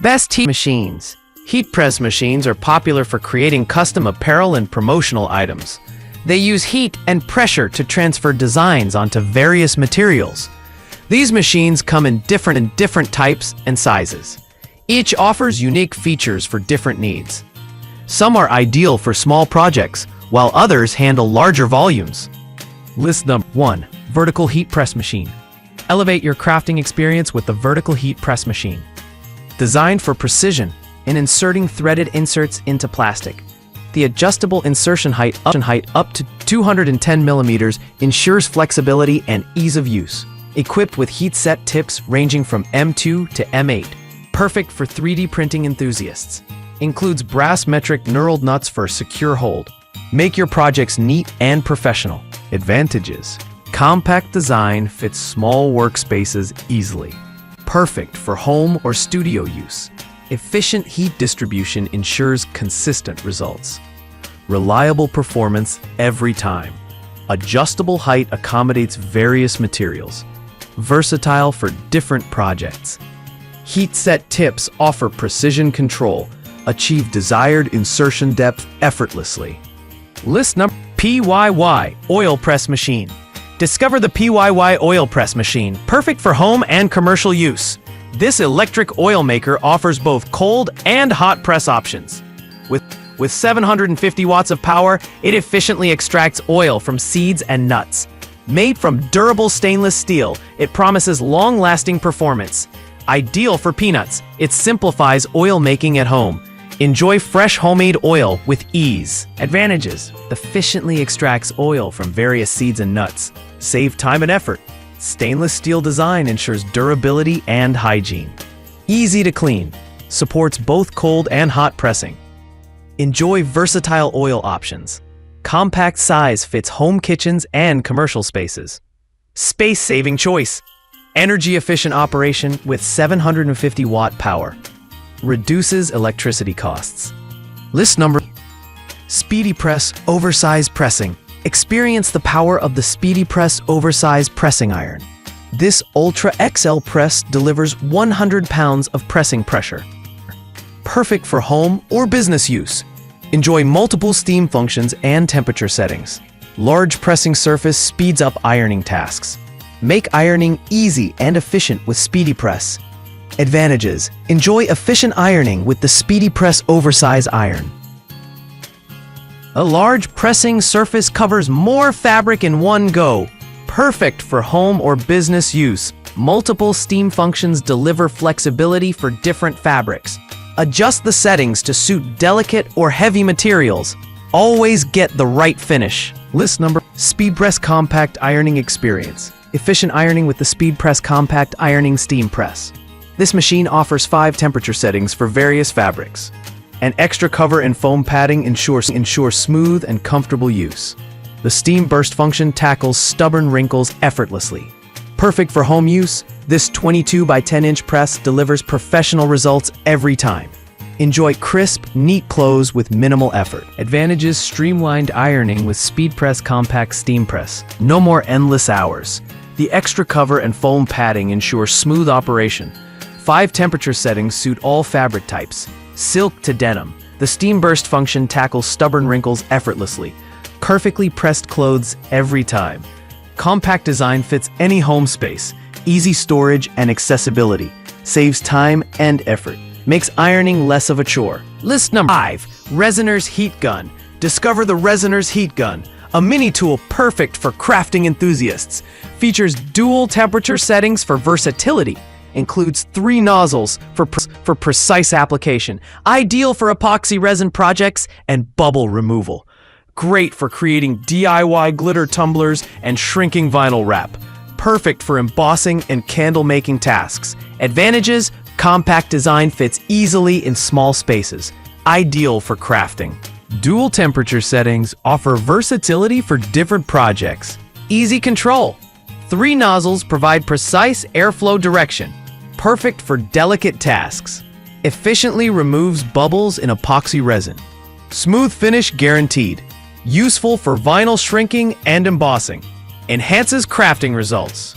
Best heat machines. Heat press machines are popular for creating custom apparel and promotional items. They use heat and pressure to transfer designs onto various materials. These machines come in different types and sizes. Each offers unique features for different needs. Some are ideal for small projects, while others handle larger volumes. List number 1. Vertical heat press machine. Elevate your crafting experience with the vertical heat press machine. Designed for precision in inserting threaded inserts into plastic. The adjustable insertion height up to 210 millimeters ensures flexibility and ease of use. Equipped with heat-set tips ranging from M2 to M8. Perfect for 3D printing enthusiasts. Includes brass metric knurled nuts for a secure hold. Make your projects neat and professional. Advantages. Compact design fits small workspaces easily. Perfect for home or studio use. Efficient heat distribution ensures consistent results. Reliable performance every time. Adjustable height accommodates various materials. Versatile for different projects. Heat-set tips offer precision control. Achieve desired insertion depth effortlessly. List number PYY Oil Press Machine. Discover the PYY Oil Press Machine, perfect for home and commercial use. This electric oil maker offers both cold and hot press options. With 750 watts of power, it efficiently extracts oil from seeds and nuts. Made from durable stainless steel, it promises long-lasting performance. Ideal for peanuts, it simplifies oil making at home. Enjoy fresh homemade oil with ease. Advantages. Efficiently extracts oil from various seeds and nuts. Save time and effort. Stainless steel design ensures durability and hygiene. Easy to clean. Supports both cold and hot pressing. Enjoy versatile oil options. Compact size fits home kitchens and commercial spaces. Space-saving choice. Energy-efficient operation with 750 watt power. Reduces electricity costs. List number. Speedy Press Oversized Pressing. Experience the power of the Speedy Press Oversized Pressing Iron. This Ultra XL press delivers 100 pounds of pressing pressure. Perfect for home or business use. Enjoy multiple steam functions and temperature settings. Large pressing surface speeds up ironing tasks. Make ironing easy and efficient with Speedy Press. Advantages. Enjoy efficient ironing with the Speedy Press Oversize Iron. A large pressing surface covers more fabric in one go. Perfect for home or business use. Multiple steam functions deliver flexibility for different fabrics. Adjust the settings to suit delicate or heavy materials. Always get the right finish. List number. Speed Press Compact Ironing Experience. Efficient ironing with the Speed Press Compact Ironing Steam Press. This machine offers 5 temperature settings for various fabrics. An extra cover and foam padding ensure smooth and comfortable use. The steam burst function tackles stubborn wrinkles effortlessly. Perfect for home use, this 22 by 10 inch press delivers professional results every time. Enjoy crisp, neat clothes with minimal effort. Advantages. Streamlined ironing with Speed Press Compact Steam Press. No more endless hours. The extra cover and foam padding ensure smooth operation. 5 temperature settings suit all fabric types. Silk to denim. The steam burst function tackles stubborn wrinkles effortlessly. Perfectly pressed clothes every time. Compact design fits any home space. Easy storage and accessibility. Saves time and effort. Makes ironing less of a chore. List number 5. Resiners Heat Gun. Discover the Resiners Heat Gun. A mini tool perfect for crafting enthusiasts. Features dual temperature settings for versatility. Includes 3 nozzles for precise application. Ideal for epoxy resin projects and bubble removal. Great for creating DIY glitter tumblers and shrinking vinyl wrap. Perfect for embossing and candle making tasks. Advantages. Compact design fits easily in small spaces. Ideal for crafting. Dual temperature settings offer versatility for different projects. Easy control. 3 nozzles provide precise airflow direction. Perfect for delicate tasks. Efficiently removes bubbles in epoxy resin. Smooth finish guaranteed. Useful for vinyl shrinking and embossing. Enhances crafting results.